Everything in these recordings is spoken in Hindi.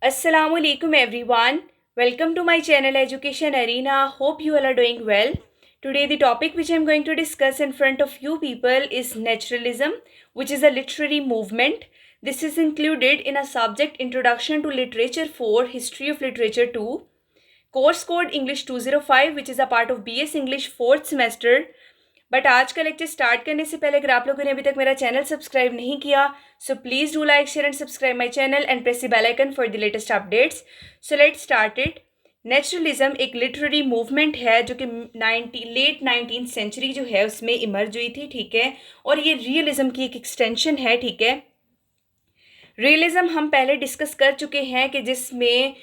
Assalamualaikum everyone. Welcome to my channel Education Arena. Hope you all are doing well. Today the topic which I am going to discuss in front of you people is naturalism, which is a literary movement. This is included in a subject Introduction to Literature 4, History of Literature 2, course code English 205, which is a part of BS English 4th semester. But आज का लेक्चर स्टार्ट करने से पहले अगर आप लोगों ने अभी तक मेरा चैनल सब्सक्राइब नहीं किया so please do like share and subscribe my channel and press the bell icon for the latest updates. So let's start it. Naturalism एक लिटरेरी मूवमेंट है जो कि लेट 19th सेंचुरी जो है उसमें इमर्ज हुई थी, ठीक है. और ये रियलिज्म की एक एक्सटेंशन है, ठीक है. रियलिज्म हम पहले डिस्कस कर चुके हैं कि जिसमें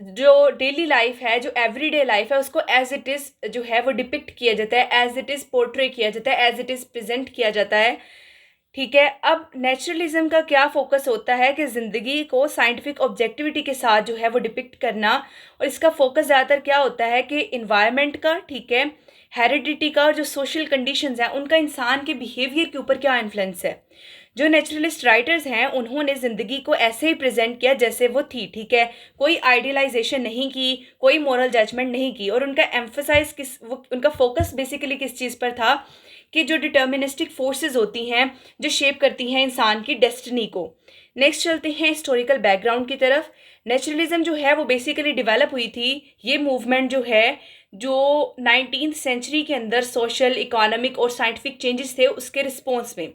जो डेली लाइफ है, जो एवरीडे लाइफ है, उसको एज इट इज़ जो है वो डिपिक्ट किया जाता है, एज इट इज़ पोर्ट्रे किया जाता है, एज इट इज़ प्रेजेंट किया जाता है, ठीक है. अब नेचुरलिज्म का क्या फोकस होता है कि ज़िंदगी को साइंटिफिक ऑब्जेक्टिविटी के साथ जो है वो डिपिक्ट करना. और इसका फोकस ज़्यादातर क्या होता है कि इन्वायरमेंट का, ठीक है, हेरिडिटी का और जो सोशल कंडीशंस हैं उनका इंसान के बिहेवियर के ऊपर क्या इन्फ्लुएंस है. जो नेचुरलिस्ट राइटर्स हैं उन्होंने ज़िंदगी को ऐसे ही प्रेजेंट किया जैसे वो थी, ठीक है. कोई आइडियलाइजेशन नहीं की, कोई मॉरल जजमेंट नहीं की. और उनका एम्फसाइज उनका फोकस बेसिकली किस चीज़ पर था कि जो डिटर्मिनिस्टिक फोर्सेस होती हैं जो शेप करती हैं इंसान की डेस्टिनी को. नेक्स्ट चलते हैं हिस्टोरिकल बैकग्राउंड की तरफ. नेचुरलिज्म जो है वो बेसिकली डेवलप हुई थी, ये मूवमेंट जो है जो 19th सेंचुरी के अंदर सोशल, इकोनॉमिक और साइंटिफिक चेंजेस थे उसके रिस्पॉन्स में.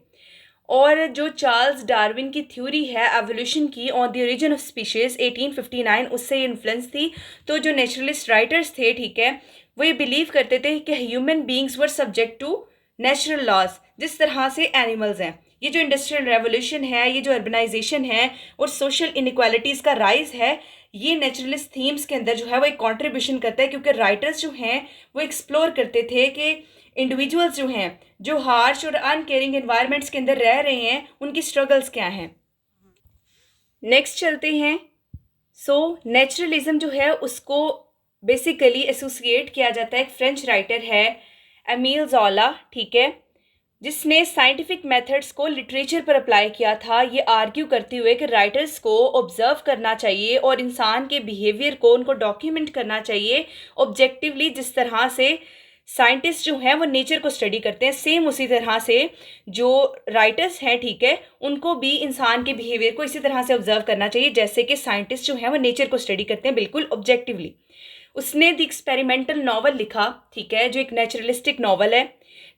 और जो चार्ल्स डार्विन की थ्योरी है एवोल्यूशन की on the origin of species 1859, उससे इन्फ्लुएंस थी. तो जो नेचुरलिस्ट राइटर्स थे, ठीक है, वो ये बिलीव करते थे कि human beings were subject to natural laws जिस तरह से एनिमल्स हैं. ये जो इंडस्ट्रियल रेवोल्यूशन है, ये जो अर्बनाइजेशन है और सोशल इनइक्वालिटीज़ का राइज है, ये नेचुरलिस्ट थीम्स के अंदर जो है वो एक कॉन्ट्रीब्यूशन करता है. क्योंकि राइटर्स जो हैं वो एक्सप्लोर करते थे कि इंडिविजुअल्स जो हैं जो हार्श और अनकेयरिंग एनवायरनमेंट्स के अंदर रह रहे हैं उनकी स्ट्रगल्स क्या हैं. नेक्स्ट चलते हैं. सो नेचुरलिज्म जो है उसको बेसिकली एसोसिएट किया जाता है, एक फ्रेंच राइटर है एमील ज़ोला, ठीक है, जिसने साइंटिफिक मेथड्स को लिटरेचर पर अप्लाई किया था, ये आर्ग्यू करते हुए कि राइटर्स को ऑब्जर्व करना चाहिए और इंसान के बिहेवियर को उनको डॉक्यूमेंट करना चाहिए ऑब्जेक्टिवली. जिस तरह से साइंटिस्ट जो हैं वो नेचर को स्टडी करते हैं, सेम उसी तरह से जो राइटर्स हैं, ठीक है, उनको भी इंसान के बिहेवियर को इसी तरह से ऑब्जर्व करना चाहिए जैसे कि साइंटिस्ट जो हैं वो नेचर को स्टडी करते हैं, बिल्कुल ऑब्जेक्टिवली. उसने द एक्सपेरिमेंटल नॉवल लिखा, ठीक है, जो एक नेचुरलिस्टिक नॉवल है.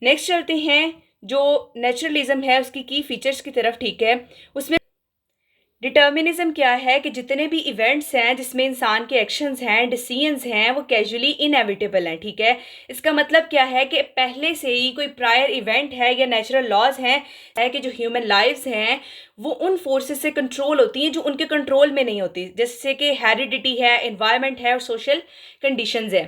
नेक्स्ट चलते हैं जो नेचुरलिज्म है उसकी की फीचर्स की तरफ, ठीक है. उसमें डिटर्मिनिज्म क्या है कि जितने भी इवेंट्स हैं जिसमें इंसान के एक्शंस हैं, डिसीजंस हैं, वो कैजुअली इनएविटेबल हैं, ठीक है. इसका मतलब क्या है कि पहले से ही कोई प्रायर इवेंट है या नेचुरल लॉज हैं है कि जो ह्यूमन लाइव्स हैं वो उन फोर्सेस से कंट्रोल होती हैं जो उनके कंट्रोल में नहीं होती, जैसे कि हेरिडिटी है, एनवायरनमेंट है और सोशल कंडीशंस है.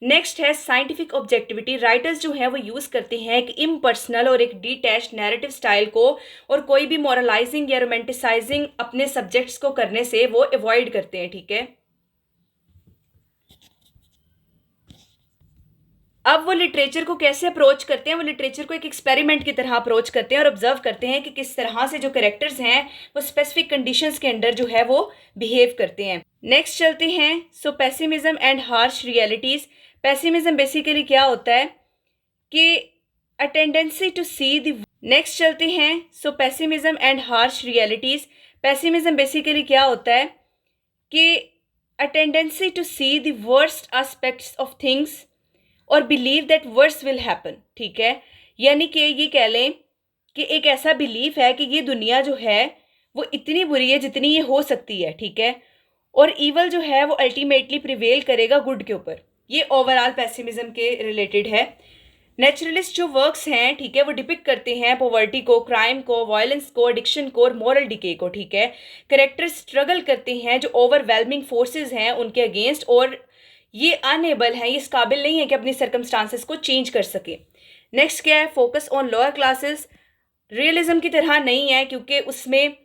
नेक्स्ट है साइंटिफिक ऑब्जेक्टिविटी. राइटर्स जो हैं वो यूज़ करते हैं एक इम्पर्सनल और एक डिटैच्ड नैरेटिव स्टाइल को, और कोई भी मॉरलाइजिंग या रोमांटिसाइजिंग अपने सब्जेक्ट्स को करने से वो अवॉइड करते हैं, ठीक है. अब वो लिटरेचर को कैसे अप्रोच करते हैं, वो लिटरेचर को एक एक्सपेरिमेंट की तरह अप्रोच करते हैं और ऑब्जर्व करते हैं कि किस तरह से जो कैरेक्टर्स हैं वो स्पेसिफिक कंडीशंस के अंदर जो है वो बिहेव करते हैं. नेक्स्ट चलते हैं. So pessimism and harsh realities. Pessimism basically क्या होता है कि a tendency to see the. Next चलते हैं. So pessimism and harsh realities. Pessimism basically क्या होता है कि a tendency to see the worst aspects of things और believe that worse will happen, ठीक है. यानी कि ये कह लें कि एक ऐसा बिलीफ है कि ये दुनिया जो है वो इतनी बुरी है जितनी ये हो सकती है, ठीक है, और ईवल जो है वो अल्टीमेटली प्रिवेल करेगा गुड के ऊपर. ये ओवरऑल पेसिमिज्म के रिलेटेड है. नेचुरलिस्ट जो वर्क्स हैं, ठीक है, वो डिपिक्ट करते हैं पॉवर्टी को, क्राइम को, वायलेंस को, एडिक्शन को और मॉरल डिके को, ठीक है. करेक्टर स्ट्रगल करते हैं जो ओवरवेलमिंग फोर्सेस हैं उनके अगेंस्ट, और ये अनएबल है, ये इस काबिल नहीं है कि अपनी सर्कमस्टांसेस को चेंज कर सके. नेक्स्ट क्या है, focus on lower classes. Realism की तरह नहीं है क्योंकि उसमें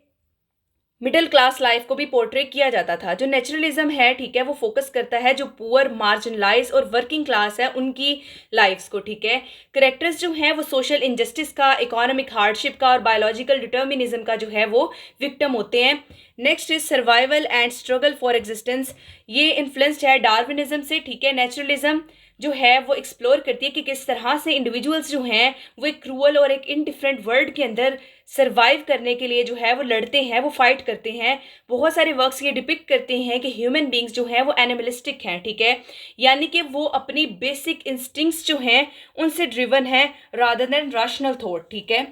मिडिल क्लास लाइफ को भी पोर्ट्रे किया जाता था। जो नेचुरलिज्म है, ठीक है, वो फोकस करता है जो पुअर, मार्जिनलाइज और वर्किंग क्लास है उनकी लाइफ्स को, ठीक है। करेक्टर्स जो हैं वो सोशल इनजस्टिस का, इकोनॉमिक हार्डशिप का और बायोलॉजिकल डिटर्मिनिज्म का जो है वो विक्टिम होते हैं। Next is survival and struggle for existence. ये इन्फ्लुएंस्ड है डार्विनिज्म से, ठीक है। नेचुरलिज्म जो है वो एक्सप्लोर करती है कि किस तरह से इंडिविजुअल्स जो हैं वो एक क्रूअल और एक इनडिफरेंट वर्ल्ड के अंदर सर्वाइव करने के लिए जो है वो लड़ते हैं, वो फाइट करते हैं। बहुत सारे वर्क्स ये डिपिक्ट करते हैं कि ह्यूमन बींग्स जो हैं वो एनिमलिस्टिक हैं, ठीक है, यानी कि वो अपनी बेसिक इंस्टिंक्ट्स जो हैं उनसे ड्रिवन है रादर देन रैशनल थॉट, ठीक है।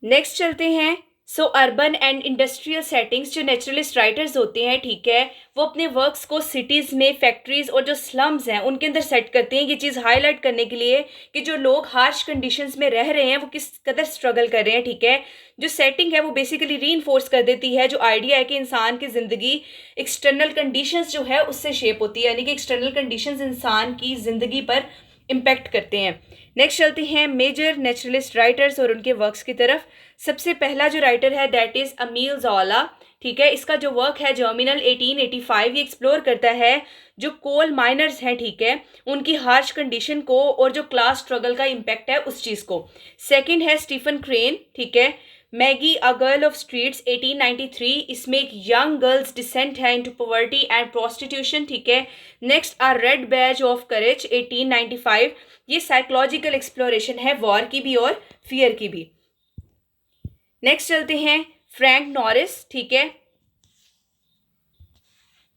नेक्स्ट चलते हैं। सो अर्बन एंड इंडस्ट्रियल सेटिंग्स, जो नेचुरलिस्ट राइटर्स होते हैं, ठीक है, वो अपने वर्क्स को सिटीज़ में, फैक्ट्रीज और जो स्लम्स हैं उनके अंदर सेट करते हैं। ये चीज़ हाईलाइट करने के लिए कि जो लोग हार्श कंडीशंस में रह रहे हैं वो किस कदर स्ट्रगल कर रहे हैं, ठीक है। जो सेटिंग है वो बेसिकली रीइंफोर्स कर देती है जो आइडिया है कि इंसान की ज़िंदगी एक्सटर्नल कंडीशंस जो है उससे शेप होती है, यानी कि एक्सटर्नल कंडीशंस इंसान की ज़िंदगी पर इम्पेक्ट करते हैं। नेक्स्ट चलते हैं मेजर नेचुरलिस्ट राइटर्स और उनके वर्क्स की तरफ। सबसे पहला जो राइटर है दैट इज़ अमील ज़ोला, ठीक है। इसका जो वर्क है जर्मिनल 1885, ये एक्सप्लोर करता है जो कोल माइनर्स हैं, ठीक है, उनकी हार्श कंडीशन को और जो क्लास स्ट्रगल का इम्पैक्ट है उस चीज़ को। सेकंड है स्टीफन क्रेन, ठीक है, Maggie a girl of streets 1893। इसमें एक यंग गर्ल्स डिसेंट है इनटू पॉवर्टी एंड प्रोस्टिट्यूशन, ठीक है। Next a red badge of courage 1895। ये साइकोलॉजिकल एक्सप्लोरेशन है वॉर की भी और फियर की भी। नेक्स्ट चलते हैं फ्रैंक नॉरिस, ठीक है।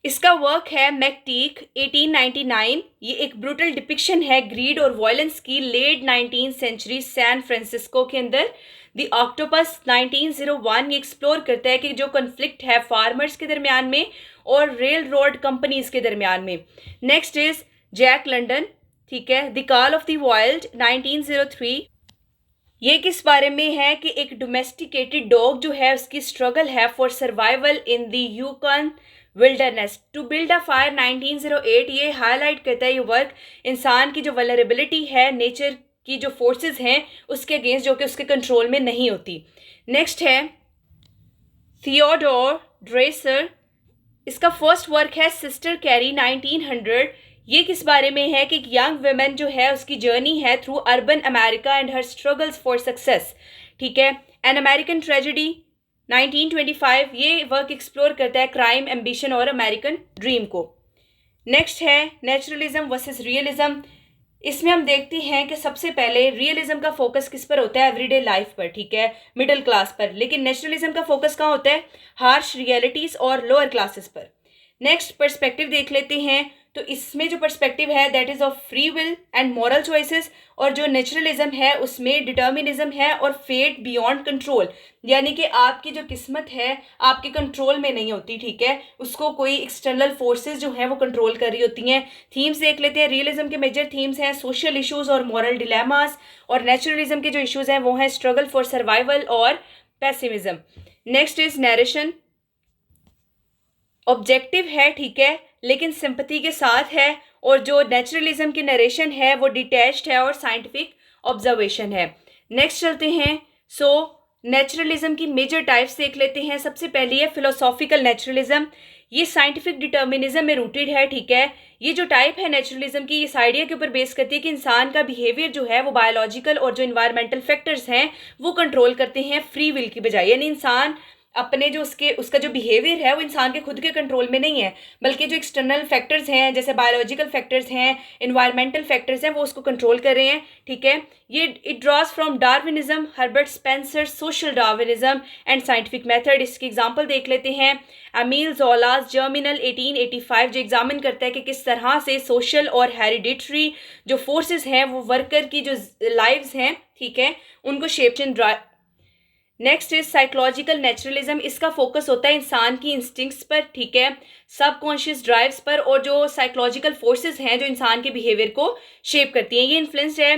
इसका वर्क है मैकटीक 1899। ये एक ब्रूटल डिपिक्शन है ग्रीड और वायलेंस की late 19th century San Francisco के अंदर। द ऑक्टोपस 1901 ये एक्सप्लोर करता है कि जो कन्फ्लिक्ट है फार्मर्स के दरमियान में और रेल रोड कंपनीज के दरमियान में। नेक्स्ट इज जैक लंडन, ठीक है, the call of the wild 1903। ये किस बारे में है कि एक डोमेस्टिकेटेड डॉग जो है उसकी स्ट्रगल है for survival in the Yukon wilderness to build a fire 1908। ये हाईलाइट करता है ये वर्क इंसान की जो वल्नरेबिलिटी है नेचर की जो फोर्सेस हैं उसके अगेंस्ट, जो कि उसके कंट्रोल में नहीं होती। नेक्स्ट है थियोडोर ड्रेसर। इसका फर्स्ट वर्क है सिस्टर कैरी 1900। ये किस बारे में है कि एक यंग वुमेन जो है उसकी जर्नी है through urban America and her struggles for success, ठीक है। An American tragedy 1925। ये वर्क एक्सप्लोर करता है क्राइम, एम्बिशन और अमेरिकन ड्रीम को। नेक्स्ट है नेचुरलिज्म वर्सेस रियलिज्म। इसमें हम देखते हैं कि सबसे पहले रियलिज्म का फोकस किस पर होता है, एवरीडे लाइफ पर, ठीक है, मिडिल क्लास पर। लेकिन नेचुरलिज्म का फोकस कहाँ होता है, हार्श रियलिटीज़ और लोअर क्लासेस पर। नेक्स्ट पर्सपेक्टिव देख लेते हैं। तो इसमें जो पर्सपेक्टिव है that is of free will and moral choices, और जो नेचुरलिज्म है उसमें डिटर्मिनिज्म है और फेट बियॉन्ड कंट्रोल, यानी कि आपकी जो किस्मत है आपके कंट्रोल में नहीं होती, ठीक है, उसको कोई एक्सटर्नल फोर्सेस जो हैं वो कंट्रोल कर रही होती हैं। थीम्स देख लेते हैं। रियलिज्म के मेजर थीम्स हैं सोशल इश्यूज और मॉरल डिलेमास, और नेचुरलिज्म के जो इश्यूज हैं वो हैं स्ट्रगल फॉर सर्वाइवल और pessimism. Next is narration. Objective है, ठीक है, लेकिन सिंपैथी के साथ है, और जो नेचुरलिज्म की नरेशन है वो डिटैच्ड है और साइंटिफिक ऑब्जर्वेशन है। नेक्स्ट चलते हैं। सो नेचुरलिज्म की मेजर टाइप्स देख लेते हैं। सबसे पहली है फिलोसॉफिकल नेचुरलिज्म। ये साइंटिफिक डिटर्मिनिज्म में रूटेड है, ठीक है। ये जो टाइप है नेचुरलिज्म की इस आइडिया के ऊपर बेस करती है कि इंसान का बिहेवियर जो है वो बायोलॉजिकल और जो इन्वायरमेंटल फैक्टर्स हैं वो कंट्रोल करते हैं फ्री विल की बजाय, यानी इंसान अपने जो उसका जो बिहेवियर है वो इंसान के खुद के कंट्रोल में नहीं है, बल्कि जो एक्सटर्नल फैक्टर्स हैं जैसे बायोलॉजिकल फैक्टर्स हैं, इन्वायरमेंटल फैक्टर्स हैं, वो उसको कंट्रोल कर रहे हैं, ठीक है। ये it draws from Darwinism, Herbert Spencer, social Darwinism and scientific method. इसकी एग्जांपल देख लेते हैं। अमील ज़ोलास जर्मिनल 1885 जो एग्जामिन करता है कि किस तरह से सोशल और हेरिडिटरी जो फोर्सेस हैं वो वर्कर की जो लाइव्स हैं, ठीक है, उनको shape change. Next is psychological naturalism. इसका फोकस होता है इंसान की इंस्टिंक्ट्स पर, ठीक है, सबकॉन्शियस ड्राइव्स पर, और जो साइकोलॉजिकल फोर्सेस हैं जो इंसान के बिहेवियर को शेप करती हैं। ये इन्फ्लुएंस्ड है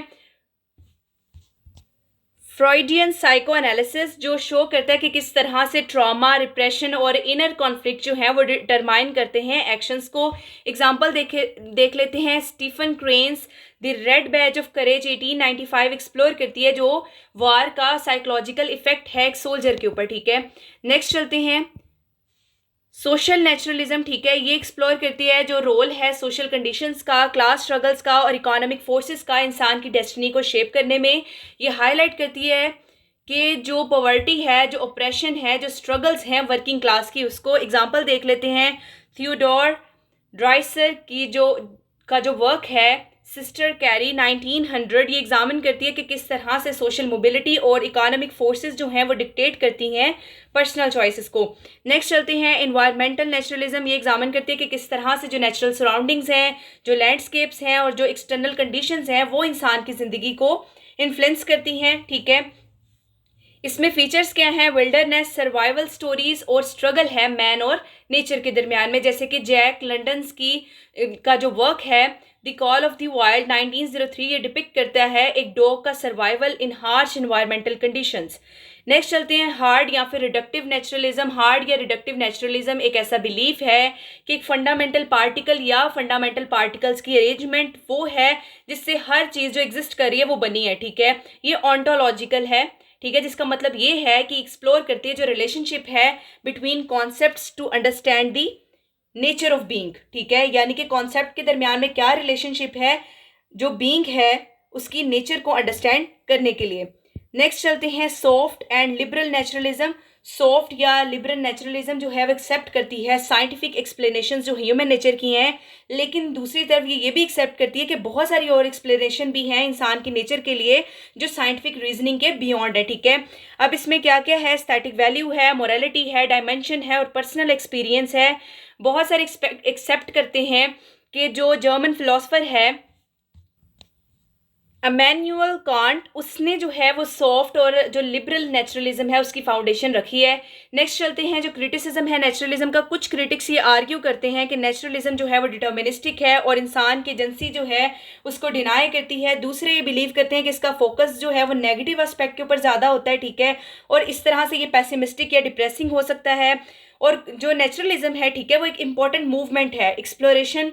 फ्रॉइडियन साइको एनालिसिस जो शो करता है कि किस तरह से ट्रॉमा, रिप्रेशन और इनर कॉन्फ्लिक्ट जो है वो डिटरमाइन करते हैं एक्शंस को। एग्जांपल देख लेते हैं। Stephen Crane's the red badge of courage 1895 explore करती है जो वार का साइकोलॉजिकल इफेक्ट है एक सोल्जर के ऊपर, ठीक है। नेक्स्ट चलते हैं। सोशल नेचुरलिज्म, ठीक है, ये एक्सप्लोर करती है जो रोल है सोशल कंडीशंस का, क्लास स्ट्रगल्स का और इकोनॉमिक फोर्सेस का इंसान की डेस्टिनी को शेप करने में। ये हाईलाइट करती है कि जो पॉवर्टी है, जो ऑप्रेशन है, जो स्ट्रगल्स हैं वर्किंग क्लास की, उसको। एग्जांपल देख लेते हैं। थियोडोर ड्राइसर की जो वर्क है सिस्टर कैरी 1900, ये एग्जामिन करती है कि किस तरह से सोशल मोबिलिटी और इकोनॉमिक फोर्सेस जो हैं वो डिक्टेट करती हैं पर्सनल चॉइसेस को। नेक्स्ट चलते हैं। एनवायरमेंटल नेचुरलिज्म, ये एग्जामिन करती है कि किस तरह से जो नेचुरल सराउंडिंग्स हैं, जो लैंडस्केप्स हैं और जो एक्सटर्नल कंडीशंस हैं वो इंसान की ज़िंदगी को इन्फ्लुएंस करती हैं, ठीक है। इसमें फीचर्स क्या हैं? विल्डरनेस, सर्वाइवल स्टोरीज और स्ट्रगल है मैन और नेचर के दरमियान में, जैसे कि जैक लंडन्स का जो वर्क है the call of the wild 1903, ये डिपिक्ट करता है एक डॉग का सर्वाइवल इन हार्श इन्वायरमेंटल कंडीशंस। नेक्स्ट चलते हैं। हार्ड या फिर रिडक्टिव नेचुरलिज्म। हार्ड या रिडक्टिव नेचुरलिज्म एक ऐसा बिलीफ है कि एक फंडामेंटल पार्टिकल या फंडामेंटल पार्टिकल्स की अरेंजमेंट वो है जिससे हर चीज़ जो एग्जिस्ट कर रही है वो बनी है, ठीक है। ये ऑन्टोलॉजिकल है, ठीक है, जिसका मतलब ये है कि एक्सप्लोर करती है जो रिलेशनशिप है between concepts to understand the nature of being, ठीक है। यानी कि कॉन्सेप्ट के दरमियान में क्या रिलेशनशिप है जो बीइंग है उसकी नेचर को अंडरस्टैंड करने के लिए। नेक्स्ट चलते हैं। Soft and liberal naturalism. Soft या लिबरल नेचुरलिज्म जो है वो एक्सेप्ट करती है साइंटिफिक एक्सप्लेनेशन जो ह्यूमन नेचर की हैं, लेकिन दूसरी तरफ ये भी एक्सेप्ट करती है कि बहुत सारी और एक्सप्लेनेशन भी हैं इंसान की नेचर के लिए जो साइंटिफिक रीजनिंग के बियॉन्ड है, ठीक है। अब इसमें क्या क्या है? एस्थेटिक वैल्यू है, मोरालिटी है, डायमेंशन है और पर्सनल एक्सपीरियंस है। बहुत सारे एक्सेप्ट करते हैं कि जो जर्मन फिलोसफर है इमैनुअल कांट, उसने जो है वो सॉफ्ट और जो लिबरल नेचुरलिज्म है उसकी फाउंडेशन रखी है। नेक्स्ट चलते हैं। जो क्रिटिसिज्म है नेचुरलिज्म का, कुछ क्रिटिक्स ये आर्ग्यू करते हैं कि नेचुरलिज्म जो है वो डिटर्मिनिस्टिक है और इंसान की एजेंसी जो है उसको डिनाई करती है। दूसरे ये बिलीव करते हैं कि इसका फोकस जो है वो नेगेटिव एस्पेक्ट के ऊपर ज़्यादा होता है, ठीक है, और इस तरह से ये पेसिमिस्टिक या डिप्रेसिंग हो सकता है। और जो नेचुरलिज्म है, ठीक है, वो एक इम्पॉर्टेंट मूवमेंट है एक्सप्लोरेशन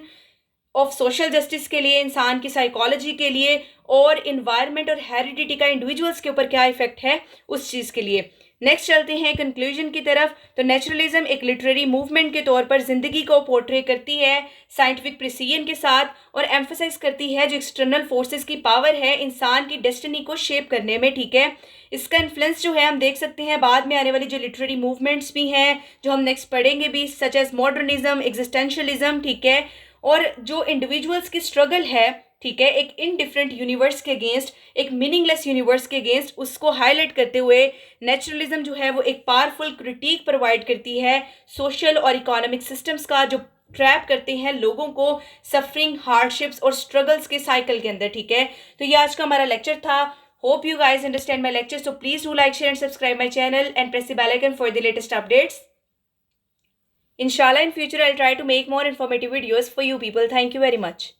ऑफ सोशल जस्टिस के लिए, इंसान की साइकोलॉजी के लिए और इन्वायरमेंट और हेरिडिटी का इंडिविजुअल्स के ऊपर क्या इफेक्ट है उस चीज़ के लिए। नेक्स्ट चलते हैं कंक्लूजन की तरफ। तो नेचुरलिज्म एक लिटरेरी मूवमेंट के तौर पर ज़िंदगी को पोर्ट्रे करती है साइंटिफिक प्रिसीजन के साथ और एम्फसाइज करती है जो एक्सटर्नल फोर्सेस की पावर है इंसान की डेस्टिनी को शेप करने में, ठीक है। इसका इन्फ्लुएंस जो है हम देख सकते हैं बाद में आने वाली जो लिटरेरी मूवमेंट्स भी हैं जो हम नेक्स्ट पढ़ेंगे भी, सच एज मॉडर्निज्म, एग्जिस्टेंशलिज्म, ठीक है। और जो इंडिविजुअल्स की स्ट्रगल है, ठीक है, एक इनडिफरेंट यूनिवर्स के अगेंस्ट, एक मीनिंगलेस यूनिवर्स के अगेंस्ट, उसको हाईलाइट करते हुए नेचुरलिज्म जो है वो एक पावरफुल क्रिटिक प्रोवाइड करती है सोशल और इकोनॉमिक सिस्टम्स का जो ट्रैप करते हैं लोगों को सफरिंग, हार्डशिप्स और स्ट्रगल्स के साइकिल के अंदर, ठीक है। तो ये आज का हमारा लेक्चर था। Hope you guys understand my lecture, so please do like, share and subscribe my channel and press the bell icon for the latest updates. Inshallah, in future, I'll try to make more informative videos for you people. Thank you very much.